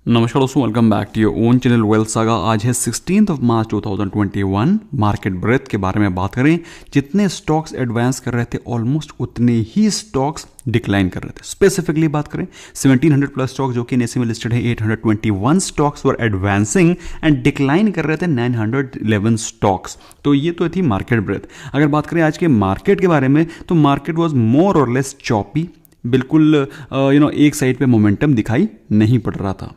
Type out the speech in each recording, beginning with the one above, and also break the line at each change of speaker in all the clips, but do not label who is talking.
नमस्कार दोस्तों, welcome back to your own channel Wealth Saga. आज है 16 मार्च 2021। मार्केट ब्रेथ के बारे में बात करें, जितने स्टॉक्स एडवांस कर रहे थे ऑलमोस्ट उतने ही स्टॉक्स डिक्लाइन कर रहे थे। स्पेसिफिकली बात करें 1700 प्लस स्टॉक्स जो कि एनएसई में लिस्टेड है, 821 stocks were advancing and decline कर रहे थे 911 स्टॉक्स। तो ये तो थी मार्केट ब्रेथ। अगर बात करें आज के मार्केट के बारे में, तो मार्केट वॉज मोर और लेस चॉपी। बिल्कुल एक साइड पे मोमेंटम दिखाई नहीं पड़ रहा था।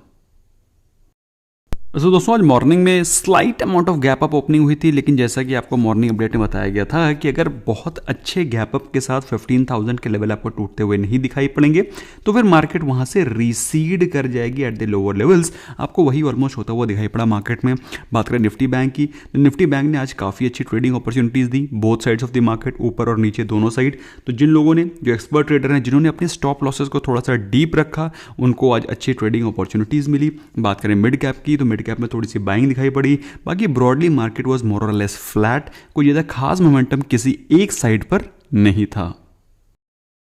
तो दोस्तों आज मॉर्निंग में slight amount of gap up opening हुई थी, लेकिन जैसा कि आपको मॉर्निंग अपडेट में बताया गया था कि अगर बहुत अच्छे गैप अप के साथ 15,000 के लेवल आपको टूटते हुए नहीं दिखाई पड़ेंगे तो फिर मार्केट वहां से रिसीड कर जाएगी एट द लोअर लेवल्स। आपको वही ऑलमोस्ट होता हुआ दिखाई पड़ा मार्केट में। बात करें निफ्टी बैंक की, तो निफ्टी बैंक ने आज काफ़ी अच्छी trading opportunities the both sides of the market, ऊपर और नीचे दोनों साइड। तो जिन लोगों ने, जो एक्सपर्ट ट्रेडर हैं, जिन्होंने अपने स्टॉप लॉसेस को थोड़ा सा डीप रखा, उनको आज अच्छी ट्रेडिंग अपॉर्चुनिटीज़ मिली। बात करें मिड कैप की, तो मिड कैप में थोड़ी सी बाइंग दिखाई पड़ी। बाकी ब्रॉडली मार्केट वाज मोर और लेस फ्लैट। कोई ज़्यादा खास मोमेंटम किसी एक साइड पर नहीं था।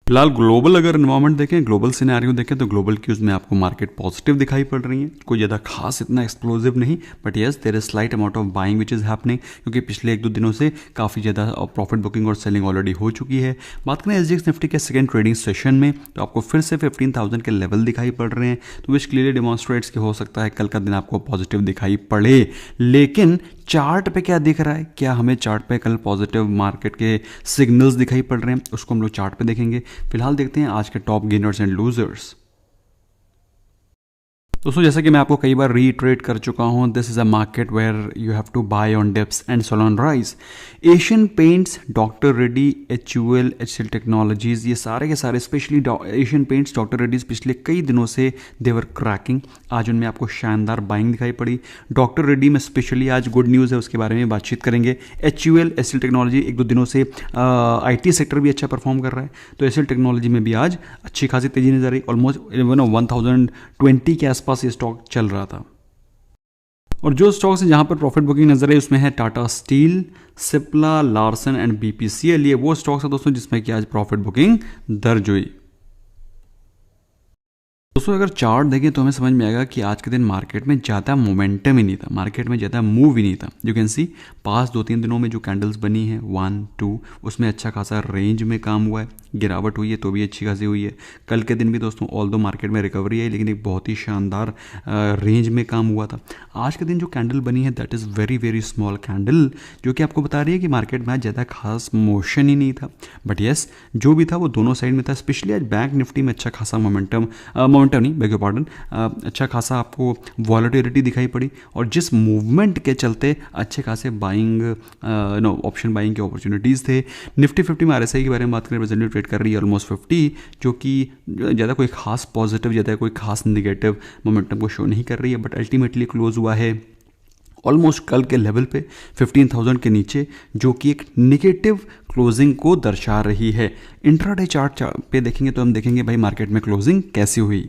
फिलहाल ग्लोबल अगर एनवायरमेंट देखें, ग्लोबल सिनेरियो देखें, तो ग्लोबल क्यूज में आपको मार्केट पॉजिटिव दिखाई पड़ रही है। कोई ज़्यादा खास इतना एक्सप्लोसिव नहीं, but yes there is slight amount of buying which is happening, क्योंकि पिछले 1-2 दिनों से काफ़ी ज़्यादा प्रॉफिट बुकिंग और सेलिंग ऑलरेडी हो चुकी है। बात करें एसजीएक्स निफ्टी के सेकंड ट्रेडिंग सेशन में, तो आपको फिर से 15,000 के लेवल दिखाई पड़ रहे हैं, तो विच क्लियरली डिमॉन्स्ट्रेट्स कि हो सकता है कल का दिन आपको पॉजिटिव दिखाई पड़े। लेकिन चार्ट पे क्या दिख रहा है, क्या हमें चार्ट पे कल पॉजिटिव मार्केट के सिग्नल्स दिखाई पड़ रहे हैं, उसको हम लोग चार्ट पे देखेंगे। फिलहाल देखते हैं आज के टॉप गेनर्स एंड लूजर्स। दोस्तों जैसा कि मैं आपको कई बार रीट्रेट कर चुका हूं, this is a market where you have to buy on dips and sell on rise. Asian Paints, doctor Reddy, HUL, HCL Technologies, ये सारे के सारे, specially Asian Paints, doctor Reddy's पिछले कई दिनों से देवर क्रैकिंग। आज उनमें आपको शानदार बाइंग दिखाई पड़ी। डॉक्टर रेड्डी में स्पेशली आज गुड न्यूज़ है, उसके बारे में बातचीत करेंगे। एचयूएल, एचसीएल टेक्नोलॉजी 1-2 दिनों से आईटी सेक्टर भी अच्छा परफॉर्म कर रहा है, तो एचसीएल टेक्नोलॉजी में भी आज अच्छी खासी तेजी नजर आई। ऑलमोस्ट 1020 के आसपास ये स्टॉक चल रहा था। और जो स्टॉक्स जहां पर प्रॉफिट बुकिंग नजर है उसमें है Tata steel, Cipla, Larsen and BPCL. ये वो स्टॉक्स है दोस्तों जिसमें कि आज प्रॉफिट बुकिंग दर्ज हुई। दोस्तों अगर चार्ट देखें तो हमें समझ में आएगा कि आज के दिन मार्केट में ज़्यादा मोमेंटम ही नहीं था, मार्केट में ज़्यादा मूव ही नहीं था। यू कैन सी पास 2-3 दिनों में जो कैंडल्स बनी है 1, 2, उसमें अच्छा खासा रेंज में काम हुआ है, गिरावट हुई है तो भी अच्छी खासी हुई है। कल के दिन भी दोस्तों ऑल दो मार्केट में रिकवरी है, लेकिन एक बहुत ही शानदार रेंज में काम हुआ था। आज के दिन जो कैंडल बनी है that is very very small candle, जो कि आपको बता रही है कि मार्केट में आज ज़्यादा खास मोशन ही नहीं था। बट येस जो भी था वो दोनों साइड में था। स्पेशली आज बैंक निफ्टी में अच्छा खासा मोमेंटम नहीं, बेग योर पार्डन, अच्छा खासा आपको वॉलेटिलिटी दिखाई पड़ी, और जिस मूवमेंट के चलते अच्छे खासे बाइंग ऑप्शन बाइंग के अपॉर्चुनिटीज़ थे। निफ्टी 50 में आरएसआई के बारे में बात करें, प्रेजेंटली ट्रेड कर रही है ऑलमोस्ट 50, जो कि ज़्यादा कोई खास पॉजिटिव, ज़्यादा कोई खास निगेटिव मोमेंटम को शो नहीं कर रही है। बट अल्टीमेटली क्लोज हुआ है ऑलमोस्ट कल के लेवल पे 15,000 के नीचे, जो कि एक निगेटिव क्लोजिंग को दर्शा रही है। इंट्राडे चार्ट पे देखेंगे तो हम देखेंगे भाई मार्केट में क्लोजिंग कैसी हुई।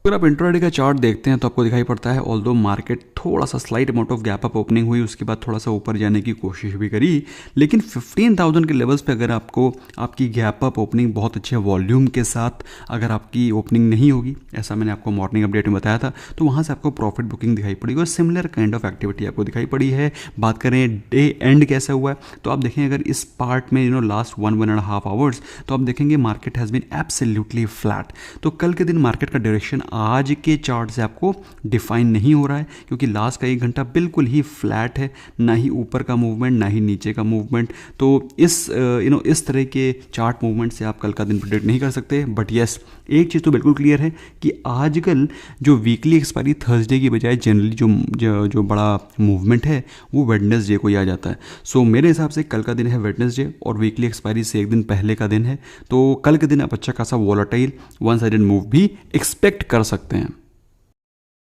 अगर आप इंट्राडे का चार्ट देखते हैं तो आपको दिखाई पड़ता है ऑल्दो मार्केट थोड़ा सा slight amount of gap up opening हुई, उसके बाद थोड़ा सा ऊपर जाने की कोशिश भी करी, लेकिन 15,000 के लेवल्स पे अगर आपको आपकी गैप अप ओपनिंग बहुत अच्छे वॉल्यूम के साथ अगर आपकी ओपनिंग नहीं होगी, ऐसा मैंने आपको मॉर्निंग अपडेट में बताया था, तो वहाँ से आपको प्रॉफिट बुकिंग दिखाई पड़ेगी और सिमिलर काइंड ऑफ एक्टिविटी आपको दिखाई पड़ी है। बात करें डे एंड कैसा हुआ है, तो आप देखें अगर इस पार्ट में लास्ट 1.5 आवर्स, तो आप देखेंगे market has been absolutely flat. तो कल के दिन मार्केट का डायरेक्शन आज के चार्ट से आपको डिफाइन नहीं हो रहा है, क्योंकि लास्ट का 1 घंटा बिल्कुल ही फ्लैट है, ना ही ऊपर का मूवमेंट ना ही नीचे का मूवमेंट। तो इस तरह के चार्ट मूवमेंट से आप कल का दिन प्रेडिक्ट नहीं कर सकते। बट यस एक चीज़ तो बिल्कुल क्लियर है कि आजकल जो वीकली एक्सपायरी थर्सडे की बजाय जनरली जो बड़ा मूवमेंट है वो वेडनेसडे को ही आ जाता है। सो मेरे हिसाब से कल का दिन है वेडनेसडे और वीकली एक्सपायरी से 1 दिन पहले का दिन है, तो कल के दिन आप अच्छा खासा वॉलेटाइल वन साइडेड मूव भी एक्सपेक्ट कर सकते हैं।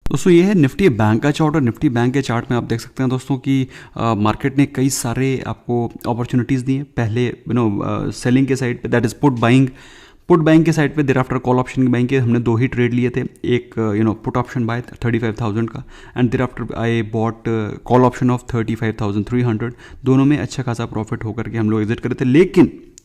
दोस्तों ये है निफ्टी बैंक का चार्ट, और निफ्टी बैंक के चार्ट में आप देख सकते हैं दोस्तों कि मार्केट ने कई सारे आपको अपॉर्चुनिटीज़ दी हैं। पहले सेलिंग के साइड पे दैट इज पुट बाइंग के साइड पे, देर आफ्टर कॉल ऑप्शन की बाइंग के हमने 2 ही ट्रेड लिए थे। एक पुट ऑप्शन बाय 35,000 का, and there after I bought call option of 35,300। दोनों में अच्छा खासा प्रॉफिट होकर के हम लोग एग्जिट करे थे।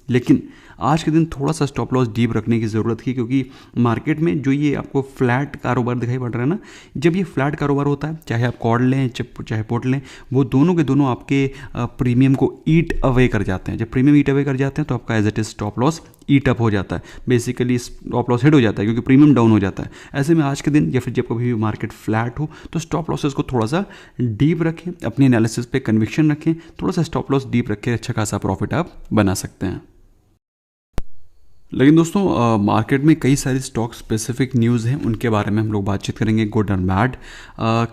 लेकिन आज के दिन थोड़ा सा स्टॉप लॉस डीप रखने की ज़रूरत है, क्योंकि मार्केट में जो ये आपको फ्लैट कारोबार दिखाई पड़ रहा है ना, जब ये फ्लैट कारोबार होता है, चाहे आप कॉल लें चाहे पुट लें, वो दोनों के दोनों आपके प्रीमियम को ईट अवे कर जाते हैं। जब प्रीमियम ईट अवे कर जाते हैं तो आपका as it is stop loss eat up हो जाता है, बेसिकली स्टॉप लॉस हिट हो जाता है, क्योंकि प्रीमियम डाउन हो जाता है। ऐसे में आज के दिन या फिर जब कभी भी मार्केट फ्लैट हो तो स्टॉप लॉसेस को थोड़ा सा डीप रखें, अपनी एनालिसिस पे कन्विक्शन रखें, थोड़ा सा स्टॉप लॉस डीप रखें, अच्छा खासा प्रॉफिट आप बना सकते हैं। लेकिन दोस्तों मार्केट में कई सारी स्टॉक स्पेसिफिक न्यूज़ हैं, उनके बारे में हम लोग बातचीत करेंगे, गुड एंड बैड।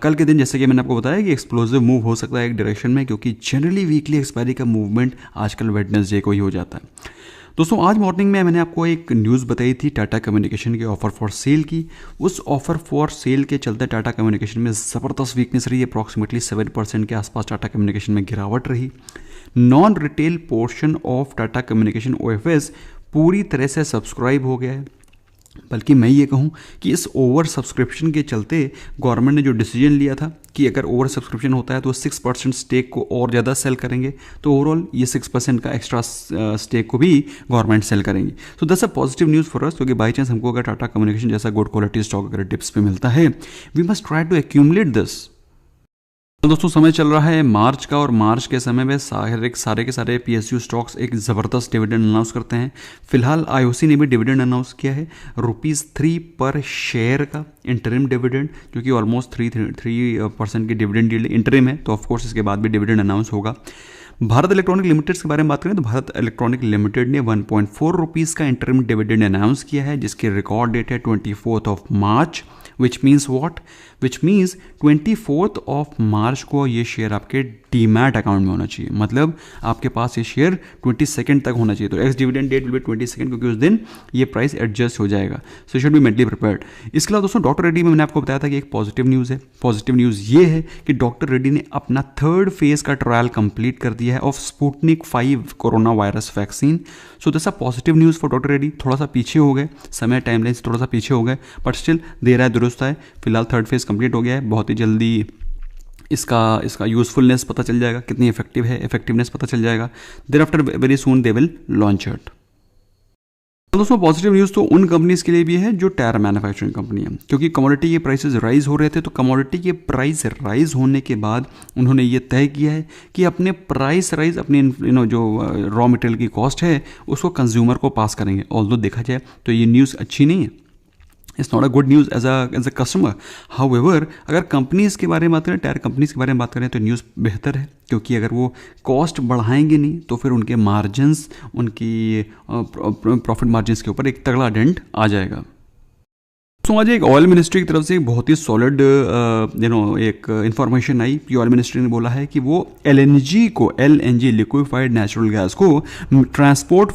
कल के दिन जैसे कि मैंने आपको बताया कि एक्सप्लोसिव मूव हो सकता है एक डायरेक्शन में, क्योंकि जनरली वीकली एक्सपायरी का मूवमेंट आजकल वेडनेसडे को ही हो जाता है। दोस्तों आज मॉर्निंग में मैंने आपको एक न्यूज़ बताई थी टाटा कम्युनिकेशन के ऑफर फॉर सेल की। उस ऑफर फॉर सेल के चलते टाटा कम्युनिकेशन में ज़बरदस्त वीकनेस रही, अप्रॉक्सीमेटली 7% के आसपास टाटा कम्युनिकेशन में गिरावट रही। Non retail portion of Tata communication OFS पूरी तरह से सब्सक्राइब हो गया है, बल्कि मैं ये कहूँ कि इस ओवर सब्सक्रिप्शन के चलते गवर्नमेंट ने जो डिसीजन लिया था कि अगर ओवर सब्सक्रिप्शन होता है तो 6% स्टेक को और ज़्यादा सेल करेंगे, तो ओवरऑल ये 6% का एक्स्ट्रा स्टेक को भी गवर्नमेंट सेल करेंगी। So that's a positive news for us, क्योंकि बाई चांस हमको अगर टाटा कम्युनिकेशन जैसा गुड क्वालिटी स्टॉक अगर डिप्स पे मिलता है, we must try to accumulate this. तो दोस्तों समय चल रहा है मार्च का, और मार्च के समय में सारे के सारे PSU स्टॉक्स एक ज़बरदस्त डिविडेंड अनाउंस करते हैं। फिलहाल IOC ने भी डिविडेंड अनाउंस किया है, ₹3 पर शेयर का इंटरिम डिविडेंड, जो कि ऑलमोस्ट 3% की डिविडेंड यील्ड इंटरिम है, तो ऑफकोर्स इसके बाद भी डिविडेंड अनाउंस होगा। भारत इलेक्ट्रॉनिक लिमिटेड के बारे में बात करें तो भारत इलेक्ट्रॉनिक लिमिटेड ने ₹1.4 का इंटरिम डिविडेंड अनाउंस किया है, जिसकी रिकॉर्ड डेट है 24 March, which means what, which means 24 March को ये शेयर आपके डीमैट अकाउंट में होना चाहिए, मतलब आपके पास ये शेयर 22 तक होना चाहिए। तो ex dividend date will be 22, क्योंकि उस दिन ये प्राइस एडजस्ट हो जाएगा। So should be mentally prepared. इसके अलावा दोस्तों डॉक्टर रेड्डी में मैंने आपको बताया था कि एक पॉजिटिव न्यूज़ है। पॉजिटिव न्यूज़ ये है कि डॉक्टर रेड्डी ने अपना 3rd फेज का ट्रायल कंप्लीट कर दिया है of Sputnik 5 corona virus vaccine. So this a positive news for doctor Reddy. थोड़ा सा पीछे हो गए, समय टाइमलाइन से थोड़ा सा पीछे हो गए, बट स्टिल देर है दुरुस्त है। फिलहाल 3rd फेज कंप्लीट हो गया है, बहुत ही जल्दी इसका यूज़फुलनेस पता चल जाएगा, कितनी इफेक्टिव है, इफेक्टिवनेस पता चल जाएगा। There after very soon they will launch it. दोस्तों पॉजिटिव न्यूज़ तो उन कंपनीज के लिए भी है जो टायर मैन्युफैक्चरिंग कंपनी है, क्योंकि कमोडिटी के प्राइसेस राइज हो रहे थे, तो कमोडिटी के प्राइस राइज होने के बाद उन्होंने ये तय किया है कि अपने प्राइस राइज, अपने जो रॉ मटेरियल की कॉस्ट है उसको कंज्यूमर को पास करेंगे। ऑल्दो देखा जाए तो ये न्यूज़ अच्छी नहीं है, it's not a good news as a customer. However अगर कंपनीज के बारे में बात करें, टायर कंपनीज के बारे में बात करें, तो न्यूज़ बेहतर है, क्योंकि अगर वो कॉस्ट बढ़ाएंगे नहीं तो फिर उनके मार्जिन्स, उनकी प्रॉफिट मार्जिन्स के ऊपर एक तगड़ा डेंट आ जाएगा। तो आज एक ऑयल मिनिस्ट्री की तरफ से एक बहुत ही सॉलिड एक इन्फॉर्मेशन आई कि ऑयल मिनिस्ट्री ने बोला है कि वो LNG लिक्विफाइड नेचुरल गैस को ट्रांसपोर्ट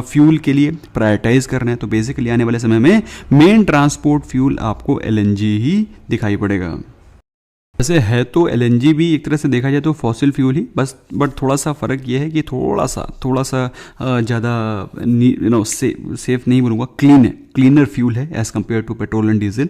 फ्यूल के लिए प्रायोरिटाइज कर रहे हैं। तो बेसिकली आने वाले समय में मेन ट्रांसपोर्ट फ्यूल आपको LNG ही दिखाई पड़ेगा। वैसे है तो LNG भी एक तरह से देखा जाए तो फॉसिल फ्यूल ही, बस बट थोड़ा सा फ़र्क ये है कि थोड़ा सा ज़्यादा सेफ नहीं बोलूँगा, क्लीनर फ्यूल है as compared to petrol and diesel.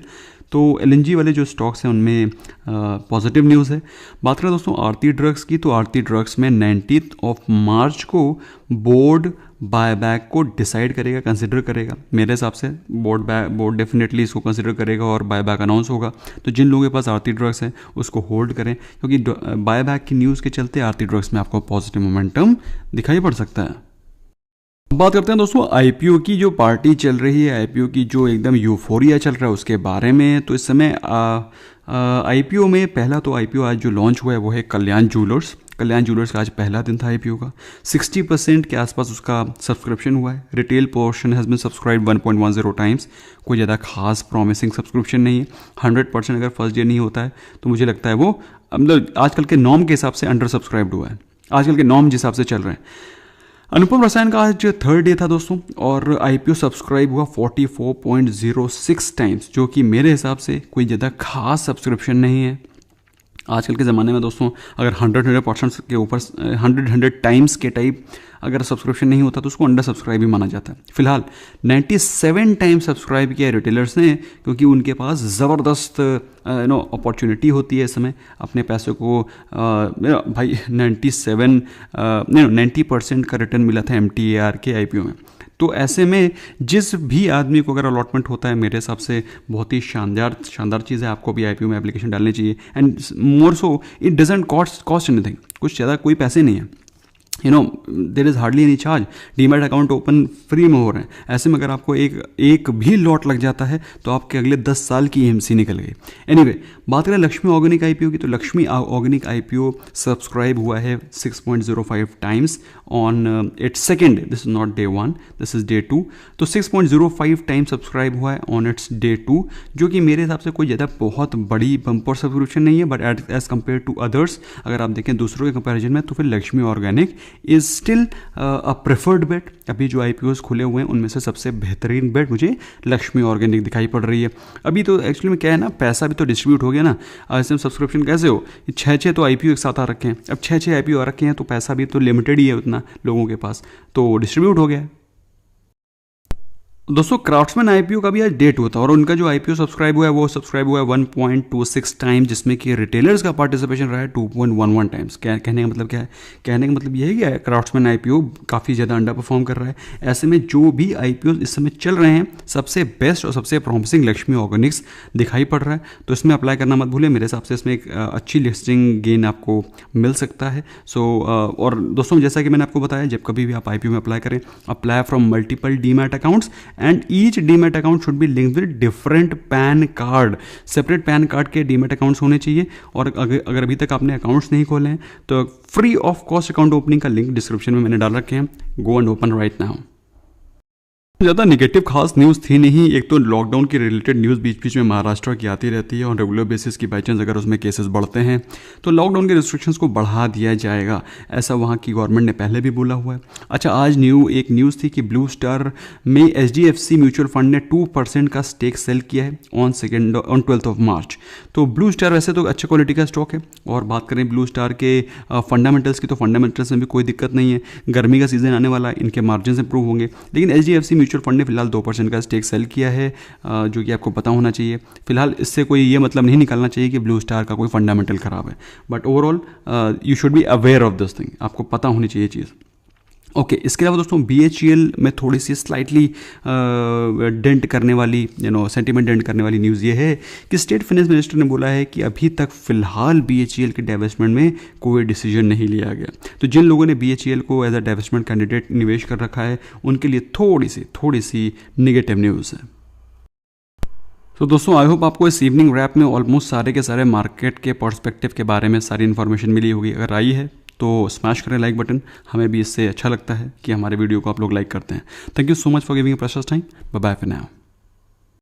तो LNG वाले जो स्टॉक्स हैं उनमें पॉजिटिव न्यूज़ है। बात करें दोस्तों आरती ड्रग्स की, तो आरती ड्रग्स में 19 मार्च को बोर्ड बायबैक को डिसाइड करेगा, कंसिडर करेगा। मेरे हिसाब से बोर्ड डेफिनेटली इसको कंसिडर करेगा और बायबैक अनाउंस होगा। तो जिन लोगों के पास आरती ड्रग्स है उसको होल्ड करें, क्योंकि बायबैक की न्यूज़ के चलते आरती ड्रग्स में आपको पॉजिटिव मोमेंटम दिखाई पड़ सकता है। बात करते हैं दोस्तों IPO की जो पार्टी चल रही है, IPO की जो एकदम यूफोरिया चल रहा है उसके बारे में। तो इस समय IPO में पहला तो IPO आज जो लॉन्च हुआ है वो है कल्याण ज्वेलर्स का आज पहला दिन था IPO का। 60% के आसपास उसका सब्सक्रिप्शन हुआ है। Retail portion has been subscribe 1.10 times. कोई ज़्यादा खास प्रॉमिसिंग सब्सक्रिप्शन नहीं है। 100% अगर फर्स्ट डे नहीं होता है तो मुझे लगता है वो मतलब आजकल के नॉर्म के हिसाब से अंडर सब्सक्राइब्ड हुआ है, आजकल के नॉर्म जिस हिसाब से चल रहे हैं। अनुपम रसायन का आज 3rd डे था दोस्तों, और IPO सब्सक्राइब हुआ 44.06 टाइम्स, जो कि मेरे हिसाब से कोई ज़्यादा खास सब्सक्रिप्शन नहीं है। आजकल के ज़माने में दोस्तों अगर 100% के ऊपर 100 टाइम्स के टाइप अगर सब्सक्रिप्शन नहीं होता तो उसको अंडर सब्सक्राइब ही माना जाता है। फिलहाल 97 टाइम सब्सक्राइब किया रिटेलर्स ने, क्योंकि उनके पास ज़बरदस्त अपॉर्चुनिटी होती है इस समय अपने पैसे को भाई 90% का रिटर्न मिला था MTAR के IPO में। तो ऐसे में जिस भी आदमी को अगर अलॉटमेंट होता है, मेरे हिसाब से बहुत ही शानदार चीज़ है, आपको भी आईपीओ में एप्लीकेशन डालनी चाहिए। And more so it doesn't cost anything, कुछ ज़्यादा कोई पैसे नहीं है, there is hardly any charge. Demat account open free में हो रहे हैं। ऐसे में अगर आपको एक भी लॉट लग जाता है तो आपके अगले 10 साल की EMC निकल गई। एनीवे, बात करें लक्ष्मी ऑर्गेनिक आईपीओ की, तो लक्ष्मी ऑर्गेनिक आईपीओ सब्सक्राइब हुआ है 6.05 times on it's second, this is not day 1, this is day 2। तो 6.05 टाइम्स सब्सक्राइब हुआ है ऑन इट्स डे 2, जो कि मेरे हिसाब से कोई ज़्यादा बहुत बड़ी बम्पर सब्सक्रिप्शन नहीं है, but as compare to others, अगर आप देखें दूसरों के कंपेरिजन में, तो फिर Lakshmi organic is still a preferred bet. अभी जो IPOs खुले हुए हैं उनमें से सबसे बेहतरीन बेट मुझे लक्ष्मी ऑर्गेनिक दिखाई पड़ रही है। अभी तो एक्चुअली में क्या है ना, पैसा भी तो डिस्ट्रीब्यूट हो गया ना। ऐसे सब्सक्रिप्शन कैसे हो, 6 तो IPO एक साथ आ रखे हैं। अब 6 IPO आ रखे हैं तो पैसा भी तो लिमिटेड ही है उतना लोगों के पास, तो डिस्ट्रीब्यूट हो गया है। दोस्तों, क्राफ्ट्समैन IPO का भी आज डेट हुआ था और उनका जो IPO सब्सक्राइब हुआ है वो सब्सक्राइब हुआ है 1.26 टाइम, जिसमें कि रिटेलर्स का पार्टिसिपेशन रहा है 2.11 टाइम्स। कहने का मतलब क्या है? कहने का मतलब ये है कि क्राफ्ट्समैन IPO काफ़ी ज़्यादा अंडर परफॉर्म कर रहा है। ऐसे में जो भी IPO इस समय चल रहे हैं, सबसे बेस्ट और सबसे प्रॉमिसिंग लक्ष्मी ऑर्गेनिक्स दिखाई पड़ रहा है। तो इसमें अप्लाई करना मत भूलें, मेरे हिसाब से इसमें एक अच्छी लिस्टिंग गेन आपको मिल सकता है। और दोस्तों, जैसा कि मैंने आपको बताया, जब कभी भी आप IPO में अप्लाई करें, apply from multiple demat accounts and each demat account should be linked with different pan card. Separate pan card के डीमैट अकाउंट्स होने चाहिए। और अगर अभी तक आपने अकाउंट्स नहीं खोले हैं तो free of cost account opening का लिंक डिस्क्रिप्शन में मैंने डाल रखे हैं, go and open right now. ज़्यादा नेगेटिव खास न्यूज़ थी नहीं। एक तो लॉकडाउन की रिलेटेड न्यूज़ बीच बीच में महाराष्ट्र की आती रहती है और रेगुलर बेसिस की बाई चांस अगर उसमें केसेस बढ़ते हैं तो लॉकडाउन के रिस्ट्रिक्शंस को बढ़ा दिया जाएगा, ऐसा वहाँ की गवर्नमेंट ने पहले भी बोला हुआ है। अच्छा, आज एक न्यूज़ थी कि ब्लू स्टार में HDFC म्यूचुअल फंड ने 2% का स्टेक सेल किया है ऑन 12 मार्च। तो ब्लू स्टार वैसे तो अच्छे क्वालिटी का स्टॉक है, और बात करें ब्लू स्टार के फंडामेंटल्स की, तो फंडामेंटल्स में भी कोई दिक्कत नहीं है। गर्मी का सीजन आने वाला है, इनके मार्जिन इंप्रूव होंगे। लेकिन HDFC म्यूचुअल फंड ने फिलहाल 2% का स्टेक सेल किया है, जो कि आपको पता होना चाहिए। फिलहाल इससे कोई ये मतलब नहीं निकालना चाहिए कि ब्लू स्टार का कोई फंडामेंटल खराब है, but overall you should be aware of this thing, आपको पता होनी चाहिए चीज़। ओके, इसके अलावा दोस्तों BHEL में थोड़ी सी स्लाइटली डेंट करने वाली, सेंटीमेंट डेंट करने वाली न्यूज़ ये है कि स्टेट फाइनेंस मिनिस्टर ने बोला है कि अभी तक फिलहाल BHEL के डाइवेस्टमेंट में कोई डिसीजन नहीं लिया गया। तो जिन लोगों ने BHEL को एज अ डाइवेस्टमेंट कैंडिडेट निवेश कर रखा है, उनके लिए थोड़ी सी निगेटिव न्यूज़ है। तो दोस्तों, आई होप आपको इस इवनिंग रैप में ऑलमोस्ट सारे के सारे मार्केट के पर्सपेक्टिव के बारे में सारी इन्फॉर्मेशन मिली होगी। अगर आई है तो स्मैश करें लाइक बटन, हमें भी इससे अच्छा लगता है कि हमारे वीडियो को आप लोग लाइक करते हैं। Thank you so much for giving a precious time. Bye bye for now.